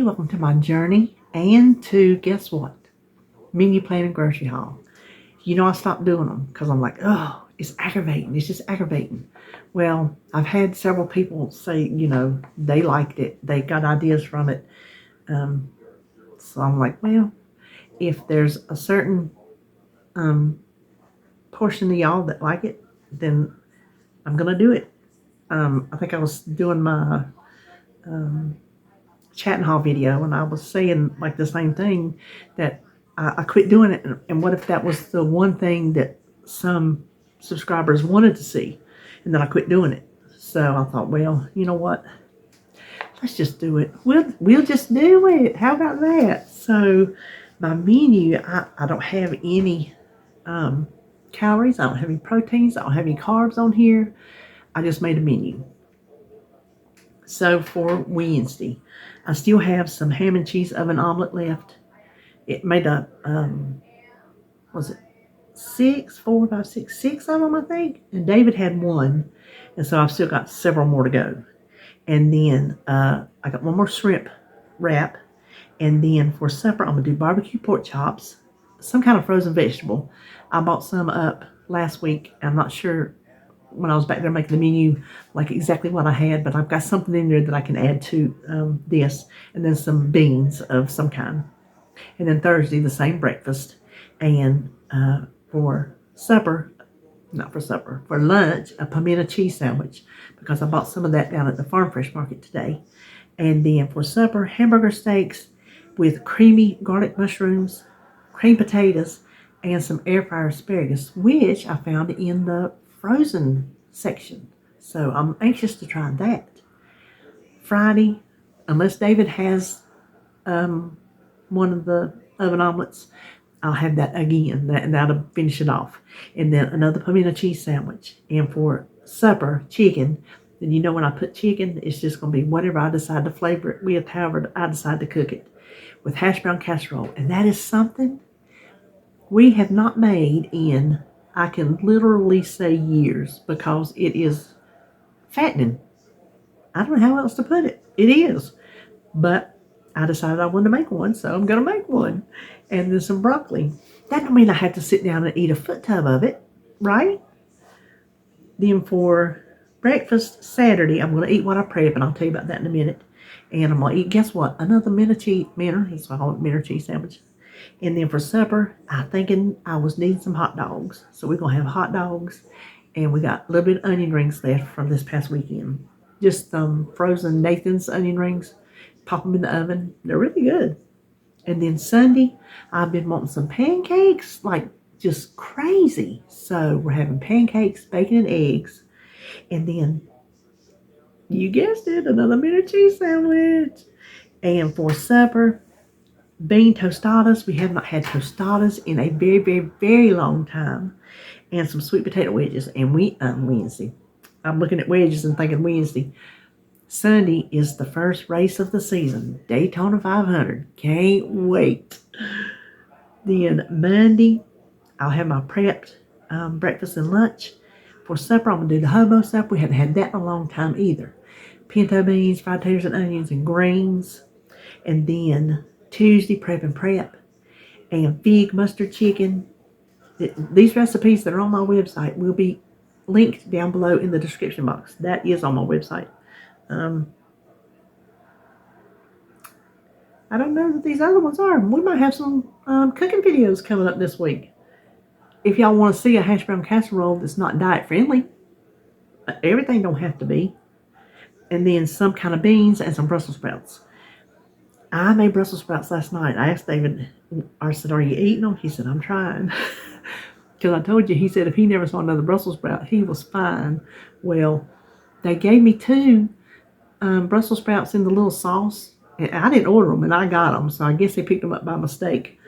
welcome to my journey and to, guess what? Menu plan and grocery haul. I stopped doing them because I'm like, oh, it's aggravating. It's just aggravating. Well, I've had several people say, they liked it. They got ideas from it. So I'm like, well, if there's a certain portion of y'all that like it, then I'm going to do it. I think I was doing my chat and haul video and I was saying like the same thing, that I quit doing it. And what if that was the one thing that some subscribers wanted to see, and then I quit doing it? So I thought, well, you know what? Let's just do it. We'll just do it. How about that? So my menu, I don't have any calories. I don't have any proteins. I don't have any carbs on here. I just made a menu. So for Wednesday, I still have some ham and cheese oven omelet left. It made up, was it six of them, I think. And David had one. And so I've still got several more to go. And then I got one more shrimp wrap. And then for supper, I'm going to do barbecue pork chops, some kind of frozen vegetable. I bought some up last week. I'm not sure when I was back there making the menu, like exactly what I had, but I've got something in there that I can add to this. And then some beans of some kind. And then Thursday, the same breakfast. And for lunch, a pimento cheese sandwich, because I bought some of that down at the Farm Fresh Market today. And then for supper, hamburger steaks with creamy garlic mushrooms, creamed potatoes, and some air fryer asparagus, which I found in the frozen section. So I'm anxious to try that. Friday, unless David has one of the oven omelets, I'll have that again, and that'll finish it off. And then another pimento cheese sandwich. And for supper, chicken. And when I put chicken, it's just going to be whatever I decide to flavor it with, however I decide to cook it, with hash brown casserole. And that is something we have not made in, I can literally say, years, because it is fattening. I don't know how else to put it. It is. But I decided I wanted to make one, so I'm going to make one. And then some broccoli. That don't mean I have to sit down and eat a foot tub of it, right? Then for breakfast Saturday, I'm going to eat what I prep, and I'll tell you about that in a minute. And I'm going to eat, guess what? Another minter, that's why I call it minter cheese sandwich. And then for supper, I'm thinking I was needing some hot dogs. So we're going to have hot dogs, and we got a little bit of onion rings left from this past weekend. Just frozen Nathan's onion rings. Pop them in the oven. They're really good. And then Sunday, I've been wanting some pancakes, like just crazy. So we're having pancakes, bacon, and eggs. And then, you guessed it, another minute cheese sandwich. And for supper, bean tostadas. We have not had tostadas in a very, very, very long time. And some sweet potato wedges. And Wednesday. I'm looking at wedges and thinking Wednesday. Sunday is the first race of the season, Daytona 500. Can't wait. Then Monday, I'll have my prepped breakfast and lunch. For supper, I'm going to do the hobo supper. We haven't had that in a long time either. Pinto beans, fried taters and onions, and greens. And then Tuesday, prep. And fig mustard chicken. These recipes that are on my website will be linked down below in the description box. That is on my website. I don't know that these other ones are. We might have some cooking videos coming up this week. If y'all want to see a hash brown casserole that's not diet friendly, everything don't have to be. And then some kind of beans and some Brussels sprouts. I made Brussels sprouts last night. I asked David, I said, are you eating them? He said, I'm trying. Because I told you, he said if he never saw another Brussels sprout, he was fine. Well, they gave me 2 Brussels sprouts in the little sauce. And I didn't order them, and I got them. So I guess they picked them up by mistake.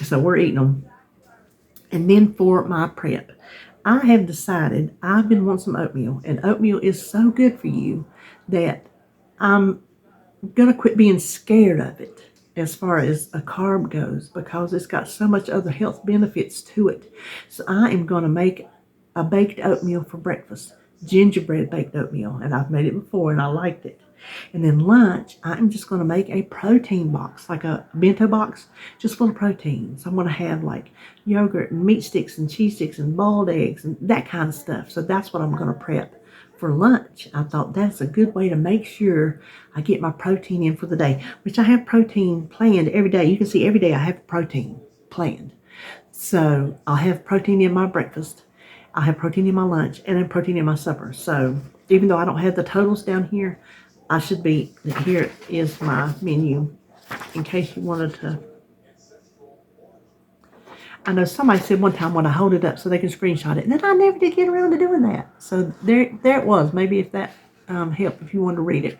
So we're eating them. And then for my prep, I have decided I've been wanting some oatmeal. And oatmeal is so good for you that I'm going to quit being scared of it as far as a carb goes, because it's got so much other health benefits to it. So I am going to make a baked oatmeal for breakfast. gingerbread baked oatmeal, and I've made it before and I liked it. And then lunch, I'm just going to make a protein box, like a bento box, just full of protein. So I'm going to have like yogurt and meat sticks and cheese sticks and boiled eggs and that kind of stuff. So that's what I'm going to prep for lunch. I thought that's a good way to make sure I get my protein in for the day, which I have protein planned every day. You can see every day I have protein planned. So I'll have protein in my breakfast, I'll have protein in my lunch, and then protein in my supper. So even though I don't have the totals down here, I should be, here is my menu in case you wanted to. I know somebody said one time when I hold it up so they can screenshot it, and then I never did get around to doing that. So there it was. Maybe if that helped, if you wanted to read it.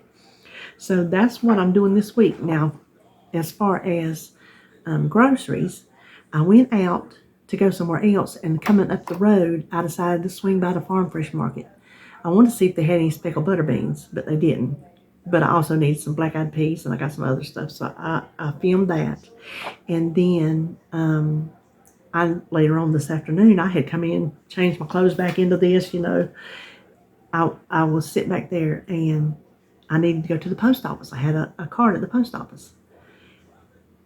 So that's what I'm doing this week. Now, as far as groceries, I went out to go somewhere else, and coming up the road, I decided to swing by the Farm Fresh Market. I wanted to see if they had any speckled butter beans, but they didn't. But I also need some black-eyed peas, and I got some other stuff, so I filmed that. And then later on this afternoon, I had come in, changed my clothes back into this, I was sitting back there, and I needed to go to the post office. I had a card at the post office.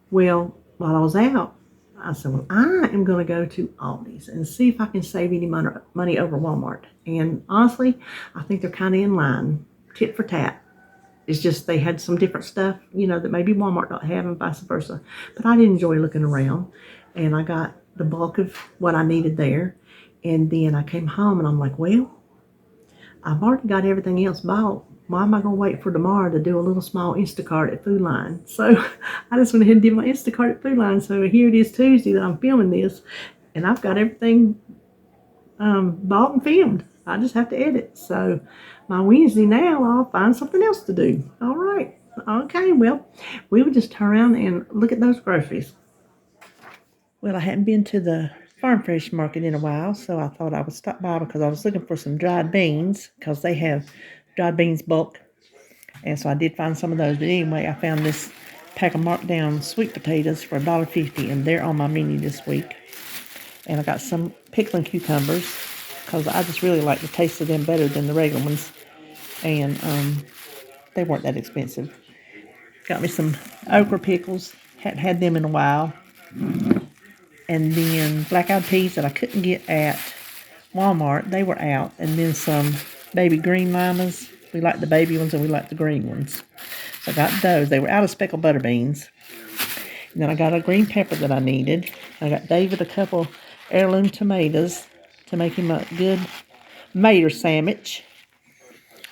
Well, while I was out, I said, well, I am going to go to Aldi's and see if I can save any money over Walmart. And honestly, I think they're kind of in line, tit for tat. It's just they had some different stuff, that maybe Walmart don't have and vice versa. But I did enjoy looking around, and I got the bulk of what I needed there. And then I came home, and I'm like, well, I've already got everything else bought. Why am I going to wait for tomorrow to do a little small Instacart at Food Line? So I just went ahead and did my Instacart at Food Line. So here it is Tuesday that I'm filming this, and I've got everything bought and filmed. I just have to edit. So my Wednesday now, I'll find something else to do. All right. Okay, well, we would just turn around and look at those groceries. Well, I hadn't been to the Farm Fresh Market in a while, so I thought I would stop by because I was looking for some dried beans because they have dried beans bulk. And so I did find some of those. But anyway, I found this pack of marked down sweet potatoes for $1.50, and they're on my menu this week. And I got some pickling cucumbers because I just really like the taste of them better than the regular ones. And they weren't that expensive. Got me some okra pickles. Hadn't had them in a while. And then black-eyed peas that I couldn't get at Walmart. They were out. And then some baby green limas. We like the baby ones and we like the green ones. So I got those. They were out of speckled butter beans. And then I got a green pepper that I needed. I got David a couple heirloom tomatoes to make him a good mater sandwich.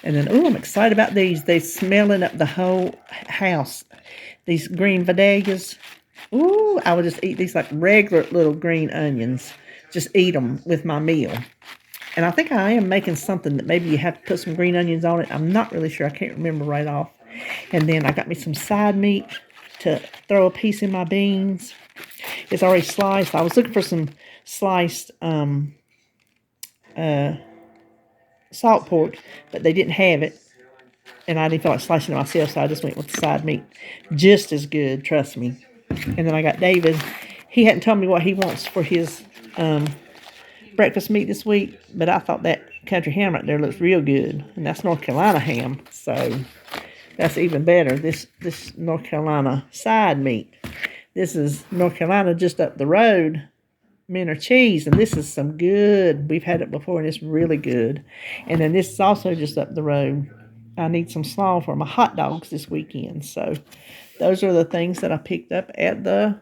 And then, I'm excited about these. They're smelling up the whole house. These green vidalias. I would just eat these like regular little green onions. Just eat them with my meal. And I think I am making something that maybe you have to put some green onions on it. I'm not really sure. I can't remember right off. And then I got me some side meat to throw a piece in my beans. It's already sliced. I was looking for some sliced salt pork, but they didn't have it. And I didn't feel like slicing it myself, so I just went with the side meat. Just as good, trust me. And then I got David. He hadn't told me what he wants for his breakfast meat this week, but I thought that country ham right there looks real good. And that's North Carolina ham, so that's even better. This North Carolina side meat. This is North Carolina just up the road, Manor cheese, and this is some good. We've had it before, and it's really good. And then this is also just up the road. I need some slaw for my hot dogs this weekend. So those are the things that I picked up at the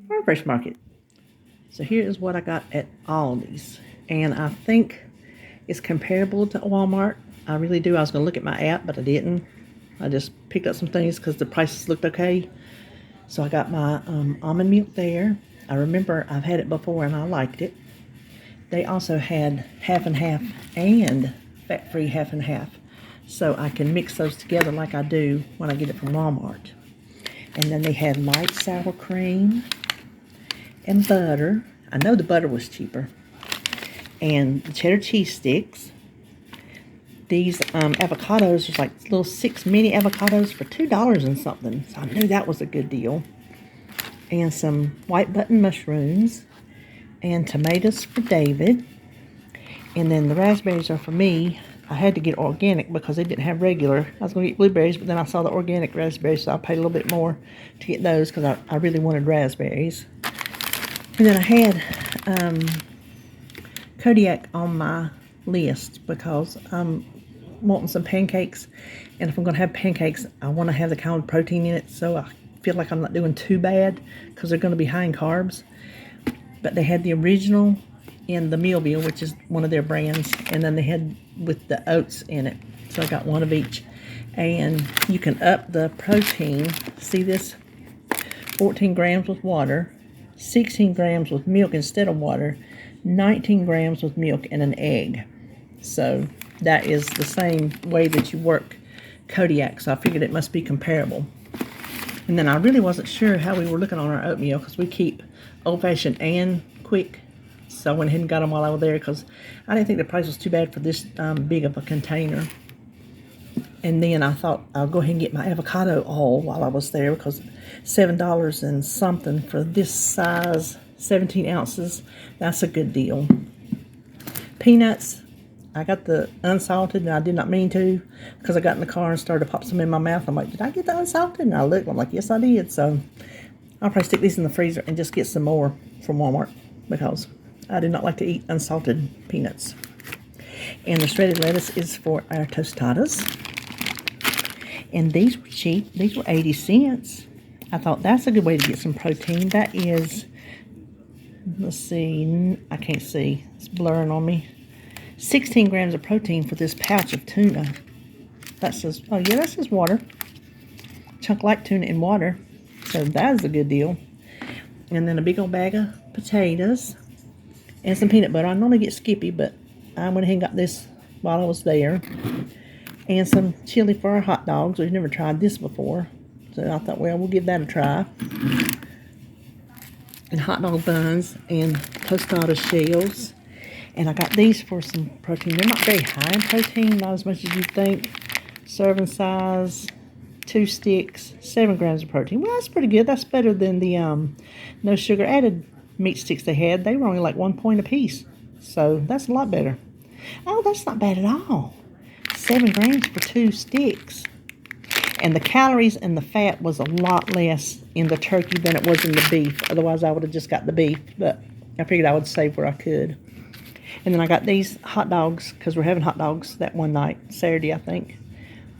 Farm Fresh Market. So here is what I got at Aldi's. And I think it's comparable to Walmart. I really do. I was going to look at my app, but I didn't. I just picked up some things because the prices looked okay. So I got my almond milk there. I remember I've had it before and I liked it. They also had half and half and fat-free half and half. So I can mix those together like I do when I get it from Walmart. And then they had light sour cream and butter. I know the butter was cheaper. And the cheddar cheese sticks. These avocados, there's like little 6 mini avocados for $2 and something. So I knew that was a good deal. And some white button mushrooms. And tomatoes for David. And then the raspberries are for me. I had to get organic because they didn't have regular. I was going to get blueberries, but then I saw the organic raspberries, so I paid a little bit more to get those because I really wanted raspberries. And then I had Kodiak on my list because I'm wanting some pancakes, and if I'm going to have pancakes, I want to have the kind of protein in it, so I feel like I'm not doing too bad because they're going to be high in carbs. But they had the original and the Millville, which is one of their brands, and then they had with the oats in it, so I got one of each. And you can up the protein. See this? 14 grams with water, 16 grams with milk instead of water, 19 grams with milk, and an egg. So that is the same way that you work Kodiak, so I figured it must be comparable. And then I really wasn't sure how we were looking on our oatmeal because we keep old-fashioned and quick. So I went ahead and got them while I was there because I didn't think the price was too bad for this big of a container. And then I thought I'll go ahead and get my avocado oil while I was there because $7 and something for this size, 17 ounces. That's a good deal. Peanuts. I got the unsalted, and I did not mean to because I got in the car and started to pop some in my mouth. I'm like, did I get the unsalted? And I looked, I'm like, yes, I did. So I'll probably stick these in the freezer and just get some more from Walmart because I do not like to eat unsalted peanuts. And the shredded lettuce is for our tostadas. And these were cheap. These were 80 cents. I thought that's a good way to get some protein. That is, let's see, I can't see. It's blurring on me. 16 grams of protein for this pouch of tuna. That says, oh yeah, that says water. Chunk light tuna in water. So that is a good deal. And then a big old bag of potatoes and some peanut butter. I normally get Skippy, but I went ahead and got this while I was there. And some chili for our hot dogs. We've never tried this before. So I thought, well, we'll give that a try. And hot dog buns and tostada shells. And I got these for some protein. They're not very high in protein, not as much as you'd think. Serving size, 2 sticks, 7 grams of protein. Well, that's pretty good. That's better than the no sugar added meat sticks they had. They were only like 1 point a piece. So that's a lot better. Oh, that's not bad at all. 7 grams for 2 sticks. And the calories and the fat was a lot less in the turkey than it was in the beef. Otherwise, I would have just got the beef. But I figured I would save where I could. And then I got these hot dogs because we're having hot dogs that one night, Saturday, I think.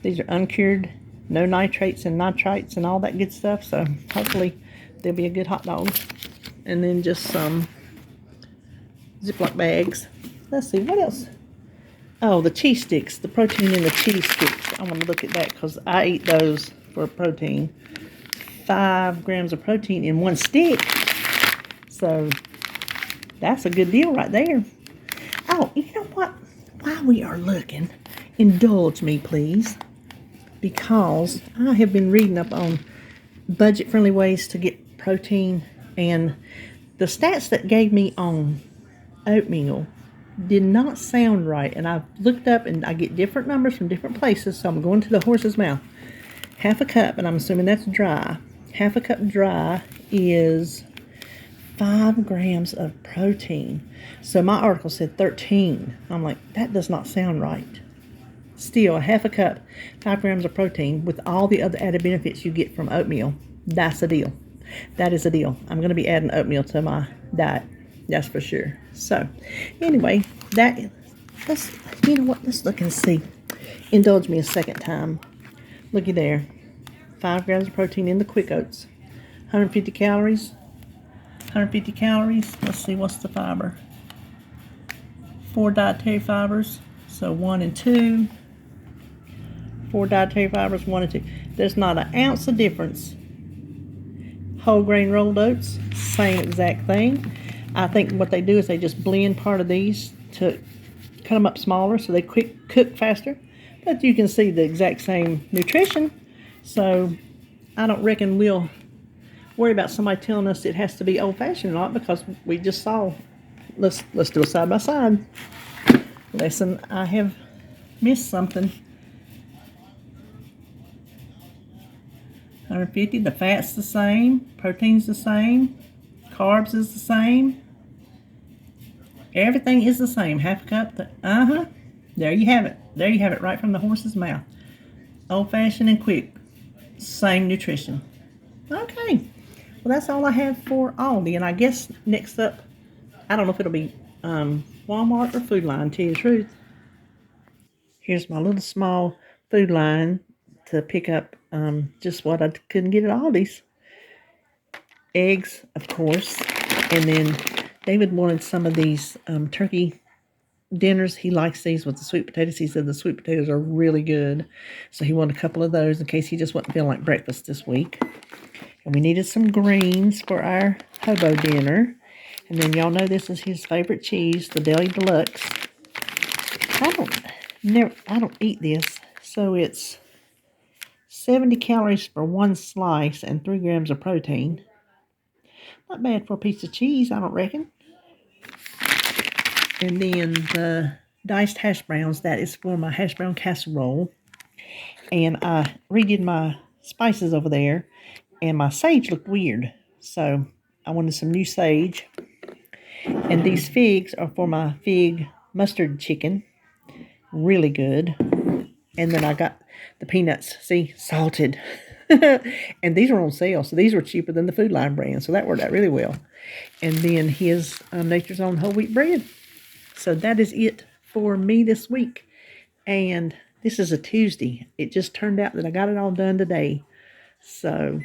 These are uncured, no nitrates and nitrites and all that good stuff. So hopefully they'll be a good hot dog. And then just some Ziploc bags. Let's see, what else? Oh, the cheese sticks, the protein in the cheese sticks. I want to look at that because I eat those for protein. 5 grams of protein in 1 stick. So that's a good deal right there. Oh, you know what? While we are looking, indulge me, please, because I have been reading up on budget-friendly ways to get protein, and the stats that gave me on oatmeal did not sound right, and I've looked up, and I get different numbers from different places, so I'm going to the horse's mouth. Half a cup, and I'm assuming that's dry. Half a cup dry is 5 grams of protein. So my article said 13. I'm like, that does not sound right. Still, a half a cup, 5 grams of protein with all the other added benefits you get from oatmeal. That's a deal. That is a deal. I'm going to be adding oatmeal to my diet. That's for sure. So, anyway, let's look and see. Indulge me a second time. Looky there. 5 grams of protein in the quick oats. 150 calories. 150 calories. Let's see, what's the fiber? 4 dietary fibers. So 1 and 2. 4 dietary fibers, 1 and 2. There's not an ounce of difference. Whole grain rolled oats, same exact thing. I think what they do is they just blend part of these to cut them up smaller so they cook faster. But you can see the exact same nutrition. So I don't reckon we'll worry about somebody telling us it has to be old-fashioned or not because we just saw. Let's do a side-by-side lesson. I have missed something. 150, the fat's the same, protein's the same, carbs is the same. Everything is the same. Half a cup, There you have it. There you have it, right from the horse's mouth. Old-fashioned and quick. Same nutrition. Okay. Well, that's all I have for Aldi. And I guess next up, I don't know if it'll be Walmart or Food Line, to tell you the truth. Here's my little small Food Line to pick up just what I couldn't get at Aldi's. Eggs, of course. And then David wanted some of these turkey dinners. He likes these with the sweet potatoes. He said the sweet potatoes are really good. So he wanted a couple of those in case he just wasn't feeling like breakfast this week. And we needed some greens for our hobo dinner. And then y'all know this is his favorite cheese, the Deli Deluxe. I don't eat this. So it's 70 calories for one slice and 3 grams of protein. Not bad for a piece of cheese, I don't reckon. And then the diced hash browns, that is for my hash brown casserole. And I redid my spices over there, and my sage looked weird. So I wanted some new sage. And these figs are for my fig mustard chicken. Really good. And then I got the peanuts, see, salted. And these are on sale, so these were cheaper than the Food Line brand, so that worked out really well. And then his Nature's Own whole wheat bread. So that is it for me this week. And this is a Tuesday. It just turned out that I got it all done today. So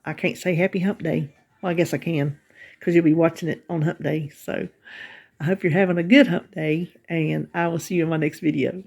I can't say happy hump day. Well, I guess I can, because you'll be watching it on hump day. So I hope you're having a good hump day, and I will see you in my next video.